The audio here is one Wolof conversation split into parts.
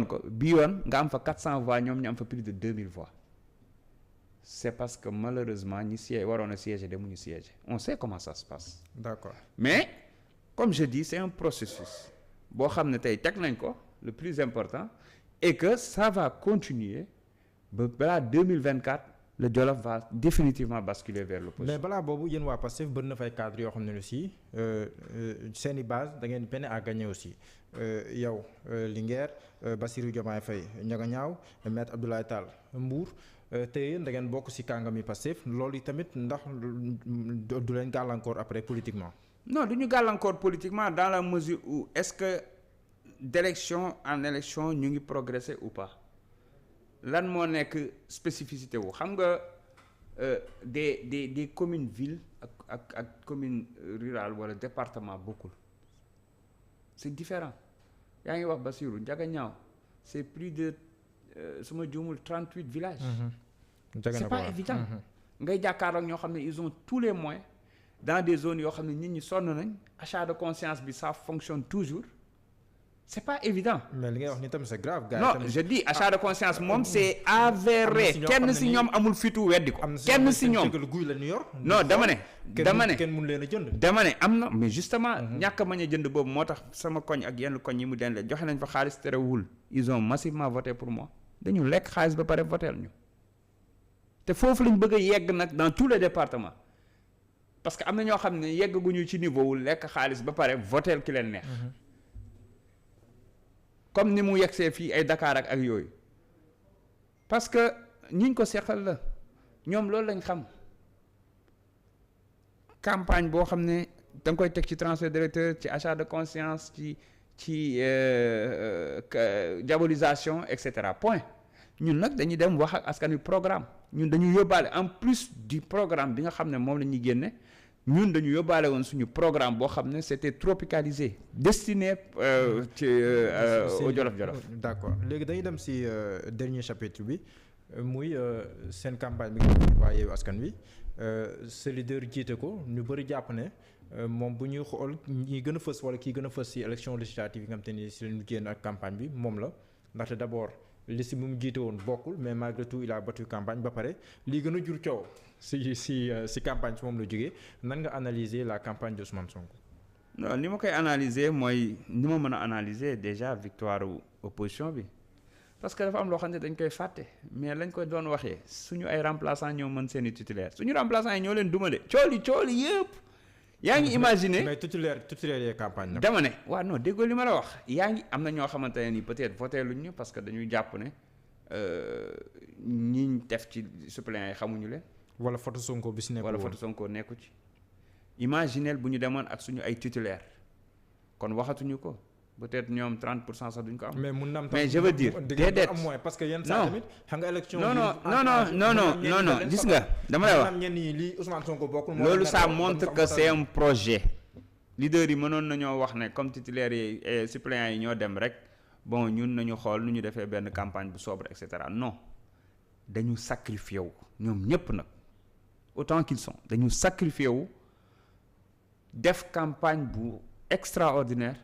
bii yoon nga am fa 400 voix ñoom ñu am fa plus de 2000 voix c'est parce que malheureusement ñi waroon a siéger demuñu siéger on sait comment ça se passe. D'accord. Mais comme je dis c'est un processus boo xam ne tey teg nañ ko le plus important et que ça va continuer ba balaa 2024 le Jolof va définitivement basculer vers l'opposition. Mais balaa boobu yéen waa Pastef bëri na fay cadre yoo xam ne aussi seen i base da ngeen peine à gagner aussi yow Linguère Bassirou Diomaye Faye Ndiaganiao Maître Abdoulaye Tall Mbour te yéen da ngeen bokk ci kàngami Pastef loolu tamit ndax du leen gàllankoor après politiquement. Non du ñu gàllankoor politiquement dans la mesure où est-ce que d'élection en élection ñu ngi progresser ou pas lan moo nekk spécificité wu xam nga des communes villes ak communes rurales wala département bokkul c'est différent yaa ngi wax Bassirou Ndiaganiao c'est plus de su ma juumul 38 villages. C'est pas évident. ngay jàkkaarloo ak ñoo xam ne ils ont tous les moyens dans des zones yoo xam ne nit ñi sonn nañ achat de conscience bi ça fonctionne toujours c'est pas évident. mais li ngay wax ni tam c'est grave. gars non je dis achat de conscience moom c'est avéré kenn si ñoom amul fitu weddi ko. kenn si ñoom non dama ne kenn mun leen a jënd. dama ne am na mais justement ñàkk a mañ a jënd boobu moo tax sama koñ ak yenn koñ yi mu den la joxe nañ fa xaalis terewul ils ont massivement voté pour moi dañu lekk xaalis ba pare votel ñu te foofu lañ bëgg a yegg nag dans tous les départements parce que am na ñoo xam ne yeggaguñu ci niveau wu lekk xaalis ba pare votel ki leen neex. comme ni mu yegsee fii ay Dakar ak yooyu parce que ñiñ ko seqal la ñoom loolu lañ xam campagne boo xam ne da nga koy teg ci transfert d'électeurs ci achat de conscience ci diabolisation et cetera point ñun nag dañuy dem wax ak askan wi programme ñun dañu yóbbaale en plus du programme bi nga xam ne moom la ñuy génne ñun dañu yóbbaale woon suñu programme boo xam ne c'était tropicalisé destiné au Jolof-Jolof. D'accord léegi dañuy dem ci dernier chapitre bi muy seen campagne bi nga waa Yewwi Askan Wi sa leader jiite ko ñu bëri jàpp ne moom bu ñuy xool ñi gën a fës wala kii gën a fës ci élection législative yi nga xam te ni ci lañu génn ak campagne bi moom la ndaxte d'abord liste bi mu jiite woon bokkul mais malgré tout il a battu campagne ba pare lii gën a jur coow ci campagne ci moom la jógee nan nga analyser la campagne de Ousmane Sonko. non ni ma koy analyser mooy ni ma mën a analyser déjà victoire opposition bi parce que dafa am loo xam ne dañ koy fàtte mais lañ koy doon waxee suñu ay remplaçants ñoo mën seeni titulaire suñu remplaçants yi ñoo leen duma de cooli yëpp. yaa ngi imaginer mais titulaire yi campagne nag. dama ne waaw non déggoo li ma la wax yaa ngi am na ñoo xamante ne ni peut-être voté luñ ñu parce que dañuy jàpp ne ñiñ def ci suppléants yi xamuñu leen. wala photo Sonko bi si nekk wala photo Sonko nekku ci. imaginez bu ñu demoon ak suñu ay titulaire kon waxatuñu ko peut-être ñoom 30% sax duñ ko am. mais je veux dire déedéet parce que yenn saa tamit xam nga élection non gis nga dama lay wax ñenn ñi li Ousmane Sonko bokkul loolu ça montre que c'est un projet leader yi mënoon nañoo wax ne comme titulaires yi suppléants yi ñoo dem rek bon ñun nañu xool nu ñu defee benn campagne bu sobre et cetera non dañu sacrifié wu ñoom ñépp nag autant qu'ils sont dañu sacrifié wu def campagne bu extraordinaire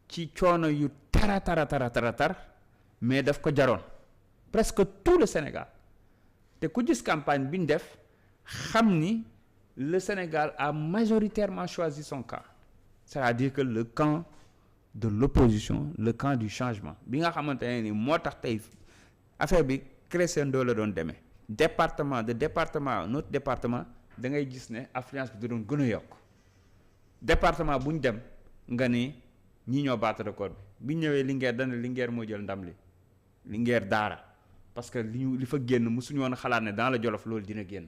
ci coono yu tar mais daf ko jaroon presque tout le Sénégal te ku gis campagne bi ñu def xam ni le Sénégal a majoritairement choisi son camp c'est-à-dire que le camp de l'opposition le camp du changement bi nga xamante ne ni moo tax tey affaire bi crescendo la doon demee département notre département da ngay gis ne affluence bi da doon gën a yokk département bu ñu dem nga ni ñii ñoo battre record bi ñëwee Linguère dana Linguère moo jël ndam li Linguère daara parce que li fa génn musuñu woon xalaat ne dans le Jolof loolu dina génn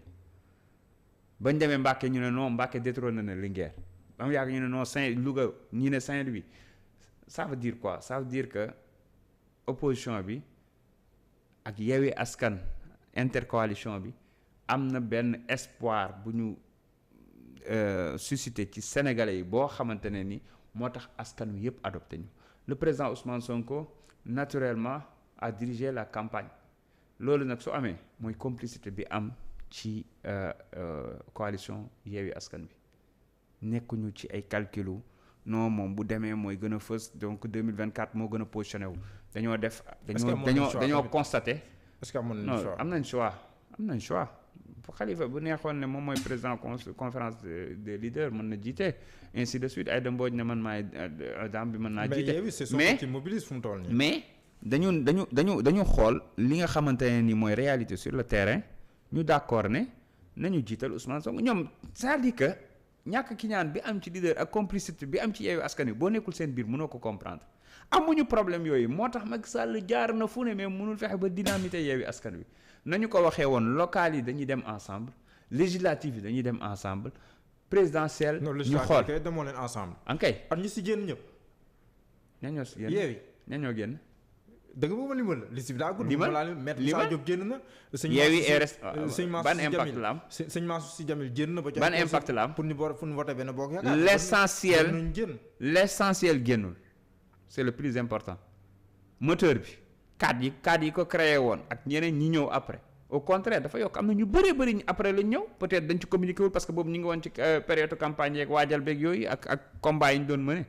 bañ demee Mbacké ñu ne non Mbacké détrôné na Linguère ba mu yàgg ñu ne non Louga ñi ne Saint-Louis ça veut dire quoi ça veut dire que opposition bi ak Yewwi Askan intercoalition bi am na benn espoir bu ñu suscité ci Sénégalais yi boo xamante ne ni moo tax askan wi yëpp adopté ñu le président Ousmane Sonko naturellement a dirigé la campagne loolu nag su amee mooy complicité bi am ci coalition Yewwi Askan Wi nekkuñu ci ay calculu non moom bu demee mooy gën a fës donc 2024 moo gën a positionné wu dañoo def dañoo constaté est-ce que amoon non am nañ choix Khalifa bu neexoon ne moom mooy président conférence des leaders mën na jiite ainsi de suite Aïda Mbodj ne man maay dame bi mën naa jiite mais dañu xool li nga xamante ne ni mooy réalité sur le terrain ñu d'accord ne nañu jiital Ousmane Sonko ñoom c'est-à-dire que ñàkk ki ñaan bi am ci leader ak complicité bi am ci Yewwi Askan Wi boo nekkul seen biir mënoo ko comprendre amuñu problème yooyu moo tax Macky Sall jaar na fu ne mais mënul fexe ba dynamiter Yewwi Askan Wi nañu ko waxee woon local yi dañuy dem ensemble législative yi dañuy dem ensemble présidentielle ñu xool kay demoo leen ensemble ankay ak ñi si génn ñëpp ñoo si génn Yewwi ñoo génn dëgg boobu limal la liste bi daa gudd Maître Moussa Diop génn na Yewwi RS ban impact la am sëñ Mansour Sy Djamil génn na ba ban impact la am pour ñu voté benn bokk yaakaar l'essentiel génnul c'est le plus important moteur bi cadre yi ko créé woon ak ñeneen ñi ñëw après au contraire dafa yokk am na ñu bëri après lañ ñëw peut-être dañ ci communiqué wul parce que boobu ñu ngi woon ci période campagne yeeg waajal beeg yooyu ak combat yi ñu doon mëne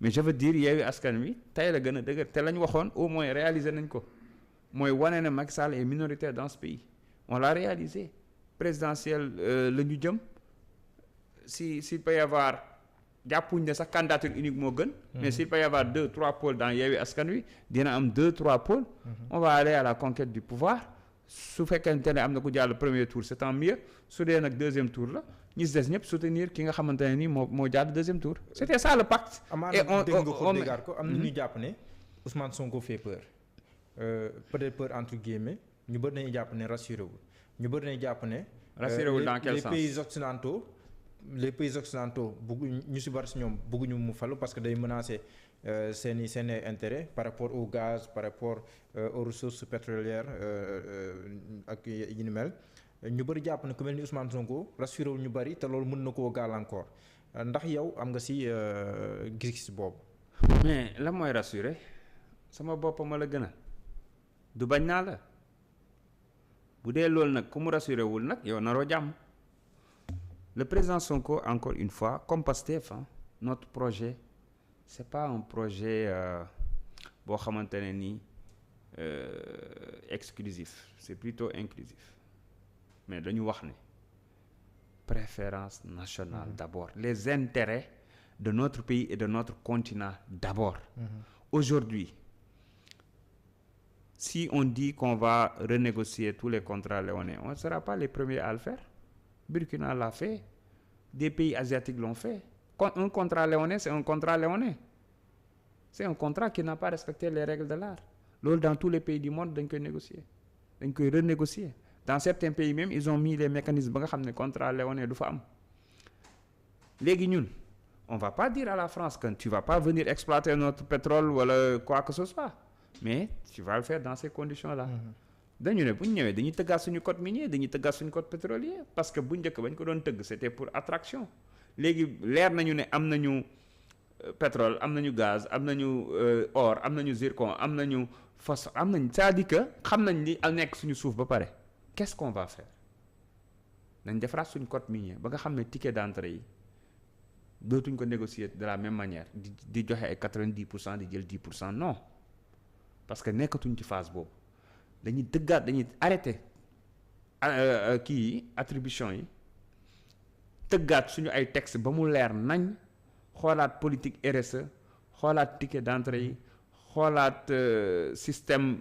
mais je veux dire Yewwi Askan Wi tey la gën a dëgër te la ñu waxoon au moins réaliser nañ ko mooy wane ne Macky Sall est minoritaire dans ce pays on l'a réalisé présidentielle la ñu jëm s'il peut y avoir jàppuñ ne sax candidature unique moo gën mais s'il peut y avoir 2-3 pôles dans Yewwi Askan Wi dina am 2-3 pôles on va aller à la conquête du pouvoir su fekkente ne am na ku jàll premier tour c'est tant mieux su dee nag deuxième tour la ñi si des ñëpp soutenir ki nga xamante ne nii moo jàll deuxième tour c'était ça le pacte et on déggaat ko am na ñu jàpp ne Ousmane Sonko fait peur peut-être peur entre guillemets ñu bëri nañu jàpp ne rassuré wul ñu bëri nañu jàpp ne rassuré wul dans quel sens les pays occidentaux bëgguñu ñu si bari si ñoom bëgguñu mu falu parce que day menacer seen intérêt par rapport au gaz par rapport aux ressources pétrolières ak yi ni mel ñu bëri jàpp ne ku mel ni Ousmane Sonko rassuré wul ñu bëri te loolu mën na koo gàllankoor ndax yow am nga si gis-gis boobu. mais la mooy rassuré sama bopp ma la gën a du bañ naa la bu dee loolu nag ku mu rassuré wul nag yow naroo jàmm. Le président Sonko, encore une fois, comme Pastef, notre projet, c'est pas un projet boo xamante ne nii exclusif, c'est plutôt inclusif. Mais dañu wax ne préférence nationale d'abord, les intérêts de notre pays et de notre continent d'abord. Aujourd'hui, si on dit qu'on va renégocier tous les contrats léonins, on ne sera pas les premiers à le faire. Burkina l'a fait, des pays asiatiques l'ont fait. Un contrat léonin, c'est un contrat léonin. C'est un contrat qui n'a pas respecté les règles de l'art. Loolu dans tous les pays du monde dañ koy négocier, dañ koy renégocier. Dans certains pays même, ils ont mis les mécanismes ba nga xam ne contrat léonin du fa am. Léegi ñun, on va pas dire à la France que tu vas pas venir exploiter notre pétrole wala quoi que ce soit, mais tu vas le faire dans ces conditions-là. dañu ne bu ñu ñëwee dañuy tëggaat suñu code minier dañuy tëggaat suñu code pétrolier parce que bu njëkk bañ ko doon tëgg c'était pour attraction léegi leer nañu ne am nañu pétrole am nañu gaz am nañu or am nañu zircon am nañu phosphore am nañ c'est-à-dire que xam nañ li nekk suñu suuf ba pare qu'est-ce qu'on va faire nañ defaraat suñu code minier ba nga xam ne ticket d'entrée yi dootuñ ko négocier de la même manière di joxe ay 90% di jël 10% non parce que nekkatuñ ci phase boobu. dañuy dëggaat dañuy arrêté kii yi attribution yi tëggaat suñu ay texte ba mu leer nañ xoolaat politique RSE xoolaat ticket d'entrée yi xoolaat système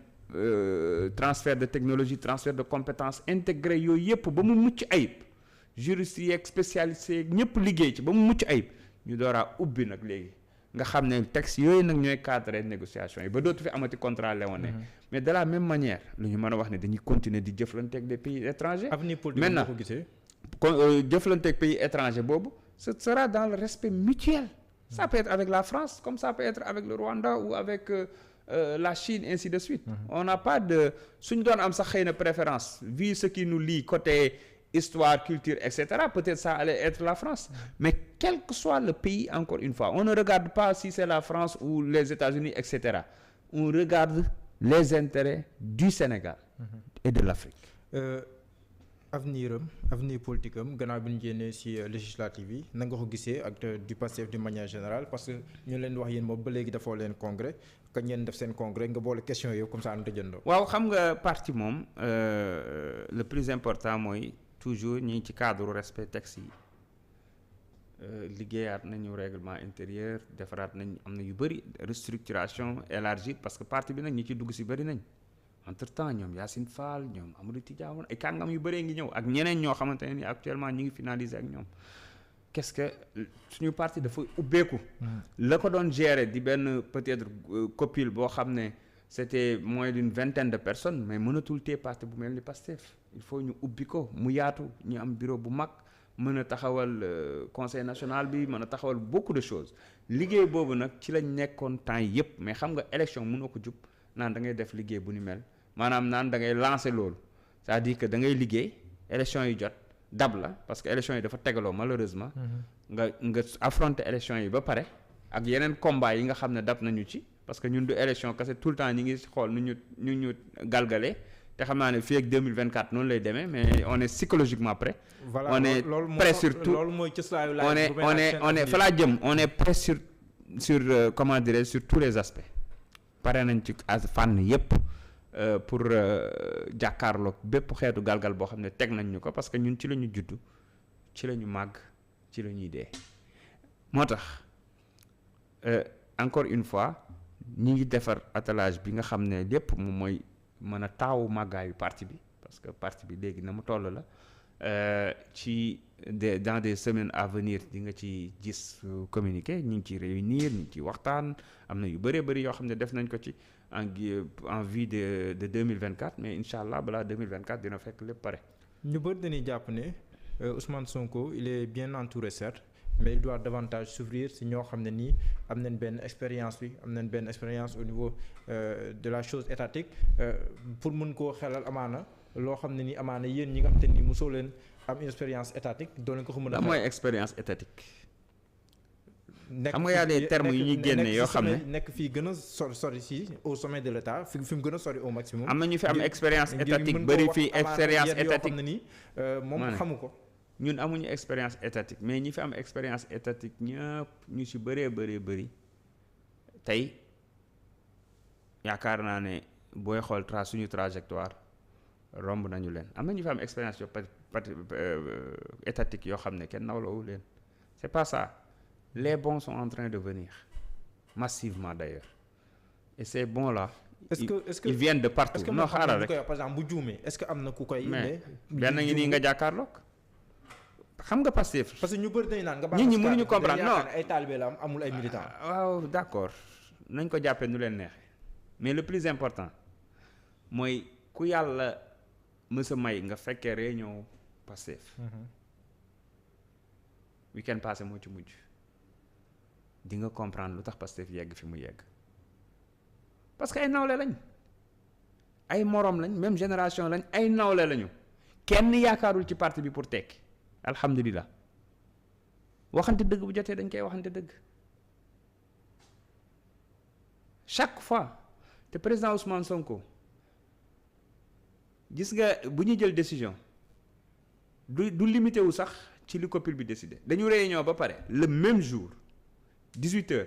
transfert de technologie transfert de compétences intégré yooyu yëpp ba mu mucc ayib juristes yi ak spécialistes yi ñëpp liggéey ci ba mu mucc ayib ñu dooraa ubbi nag léegi nga xam ne texte yooyu nag ñooy cadre négociation yi ba dootu fi amati contrat léonin mais de la même manière lu ñu mën a wax ne dañuy continuer di jëflanteeg des pays étrangers maintenant jëflanteeg pays étrangers boobu ce sera dans le respect mutuel ça peut être avec la France comme ça peut être avec le Rwanda ou avec la Chine ainsi de suite on n'a pas de suñ doon am sax xëy na préférence vu ce qui nous lie côté histoire, culture, etc. Peut-être ça allait être la France. Mais quel que soit le pays, encore une fois, on ne regarde pas si c'est la France ou les États-Unis, etc. On regarde les intérêts du Sénégal et de l'Afrique. avenir politique am gannaaw bi ñu génnee ci législative yi na nga ko gisee ak du Pastef d'une manière générale parce que ñu leen wax yéen moom ba léegi dafoo leen congrès kañ ngeen def seen congrès nga boole question yooyu comme ça am tëjandoo. waaw xam nga parti moom le plus important mooy toujours ñi ci cadre respect texte yi liggéeyaat nañu règlement intérieur defaraat nañ am na yu bëri restructuration élargie parce que parti bi nag ñi ci dugg si bëri nañ. entre temps ñoom Yacine Fall ñoom Amadou Tidiane ay kàngam yu bëree ngi ñëw ak ñeneen ñoo xamante ne ni actuellement ñu ngi finaliser ak ñoom qu'est-ce que suñu parti dafa ubbeeku. la ko doon gérer di benn peut-être copile boo xam ne c'était moins d'une vingtaine de personnes mais mënatul tee parti bu mel ni Pastef il faut ñu ubbi ko mu yaatu ñu am bureau bu mag mën a taxawal conseil national bi mën a taxawal beaucoup de choses liggéey boobu nag ci lañ nekkoon temps yépp mais xam nga élection mënoo ko jub naan da ngay def liggéey bu ni mel. maanaam naan da ngay lancer loolu c'est-à-dire que da ngay liggéey élection yi jot dab la parce que élection yi dafa tegaloo malheureusement. nga affronter élection yi ba pare ak yeneen combat yi nga xam ne dab nañu ci parce que ñun du élection kese tout le temps ñi ngi xool nu ñu galgalee te xam naa ne fii ak 2024 noonu lay demee mais on est psychologiquement prêt. voilà on est prêt sur tout loolu mooy cëslaayu on est fa laa jëm on est prêt sur comment dirais sur tous les aspects pare nañ ci fànn yépp. Pour jàkkaarloog bépp xeetu galgal boo xam ne teg nañ ñu ko parce que ñun ci la ñu juddu ci la ñu màgg ci la ñuy dee moo tax encore une fois ñi ngi defar attelage bi nga xam ne lépp moom mooy mën a taawu màggaayu parti bi parce que parti bi léegi na mu toll la dans des semaines à venir di nga ci gis communiqué ñu ngi ci réunir ñu ngi ci waxtaan am na yu bëree bëri yoo xam ne def nañ ko ci en vue de 2024 mais incha allah balaa 2024 dina fekk lépp pare. ñu bëri dañuy jàpp ne Ousmane Sonko il est bien entouré certes mais il doit davantage s'ouvrir si ñoo xam ne nii am nañ benn expérience bi am nañ benn expérience au niveau de la chose étatique pour mën koo xelal amaana loo xam ne nii amaana yéen ñi nga xam te ni mosoo leen am une expérience étatique doo leen ko ko mën a. mooy expérience étatique. xam nga y a des termes yu ñuy génne yoo xam ne nekk fii gën a sori si au sommet de l'État fi mu gën a sori au maximum. am na ñu fi am expérience étatique bëri fii expérience étatique nii moom xamu ko. ñun amuñu expérience étatique mais ñi fi am expérience étatique ñëpp ñu si bëree bëri tey yaakaar naa ne booy xool suñu trajectoire romb nañu leen am na ñu fi am expérience yoo étatique yoo xam ne kenn nawloowu leen c'est pas ça. Les bons sont en train de venir massivement d'ailleurs et ces bons là. Est-ce que ils viennent de partout. non xaaral rek par exemple bu juumee est-ce que am na ku koy. mais benn ngi nii nga jàkkaarloog xam nga Pastef. parce que ñu bëri dañu naan nga baax nit ñi mënuñu comprendre non ay talibé la am amul ay militants. waaw d'accord nañ ko jàppee nu leen neexee mais le plus important mooy ku yàlla mës a may nga fekkee réunion Pastef. week-end passé moo ci mujj. di nga comprendre lu tax Pastef yegg fi mu yegg parce que ay nawle lañ ay moroom lañ même génération lañ ay nawle lañu kenn yaakaarul ci parti bi pour tekki alhamdulilah waxante dëgg bu jotee dañ koy waxante dëgg chaque fois te président Ousmane Sonko gis nga bu ñu jël décision du limité wu sax ci li copil bi décidé dañu réunion ba pare le même jour 18h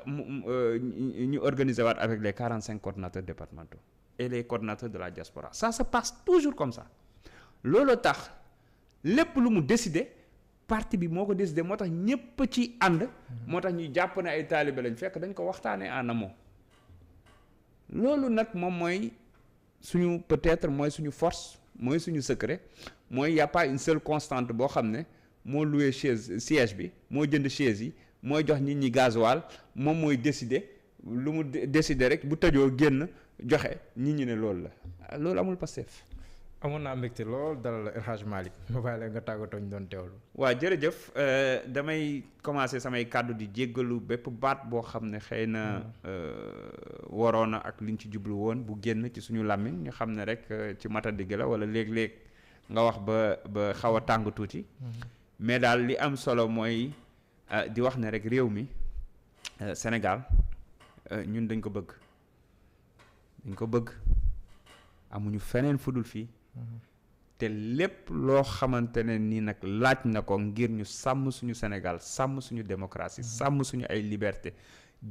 ñu organiser waat avec les 45 coordonnateurs départementaux et les coordonnateurs de la diaspora ça se passe toujours comme ça loolu tax lépp lu mu décider parti bi moo ko décider moo tax ñépp ci ànd moo tax ñuy jàpp ne ay taalibe lañ fekk dañ ko waxtaanee en amont loolu nag moom mooy suñu peut-être mooy suñu force mooy suñu secret mooy y a pas une seule constante boo xam ne moo loué siège bi moo jënd chaise yi mooy jox nit ñi gasoil moom mooy décider lu mu décider rek bu tëjoo génn joxe nit ñi ne loolu la loolu amul Pastef. amoon naa mbégte lool dalal El Hadj Malick ma bàyyi la nga tàggatoo ñu doon teewlu. waaw jërëjëf damay commencer samay kàddu di jéggalu bépp baat boo xam ne xëy na waroon na ak liñ ci jublu woon bu génn ci suñu làmmiñ ñu xam ne rek ci matadi gi la wala léeg-léeg nga wax ba xaw a tàng tuuti. mais daal li am solo mooy. di wax ne rek réew mi Sénégal ñun dañ ko bëgg amuñu feneen fudul fii te lépp loo xamante ne nii nag laaj na ko ngir ñu sàmm suñu Sénégal sàmm suñu démocratie sàmm suñu ay liberté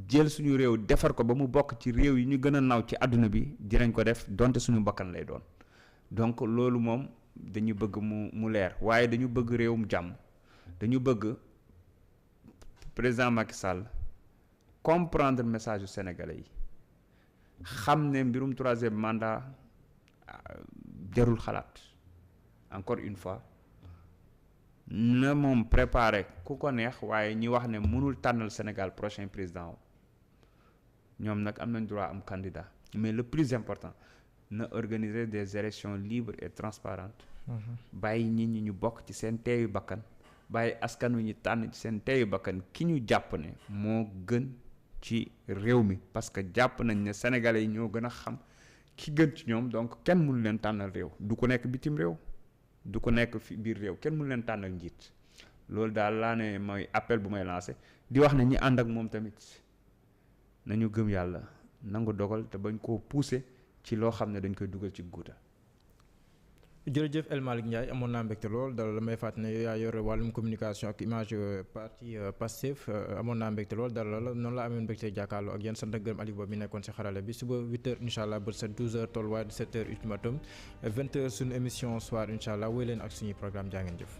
jël suñu réew defar ko ba mu bokk ci réew yi ñu gën a naw ci àdduna bi dinañ ko def donte suñu bakkan lay doon donc loolu moom dañu bëgg mu leer waaye dañu bëgg réewum jàmm dañu bëgg président Macky Sall comprendre message yu sénégalais yi xam ne mbirum troisième mandat jarul xalaat encore une fois na moom préparé ku ko neex waaye ñi wax ne mënul tànnal Sénégal prochain président ñoom nag am nañ droit am candidat mais le plus important na organiser des élections libres et transparentes bàyyi nit ñi ñu bokk ci seen teeyu bakkan bàyyi askan wi ñu tànn ci seen teeyu bakkan ki ñu jàpp ne moo gën ci réew mi parce que jàpp nañ ne sénégalais yi ñoo gën a xam ki gën ci ñoom donc kenn mënu leen tànnal réew du ko nekk bitim réew du ko nekk fi biir réew kenn mënu leen tànnal njiit loolu daal laa ne mooy appel bu may lancé di wax ne ñi ànd ak moom tamit nañu gëm yàlla nangu dogal te bañ koo pousser ci loo xam ne dañ koy dugal ci guuta jërëjëf El Malick Ndiaye amoon naa mbégte lool dala la may fàttali ne yow yaa yore wàllum communication ak image parti Pastef amoon naa mbégte lool dala la noonu la amee mbégte jàkkaarloo ak yéen sant ak gërëm Aliou Ba mi nekkoon si xarale bi suba 8h incha allah ba 12h toll waaye 17h ultimatum 20h suñu émission soir incha allah wéy leen ak suñuy programme jaa ngeen jëf.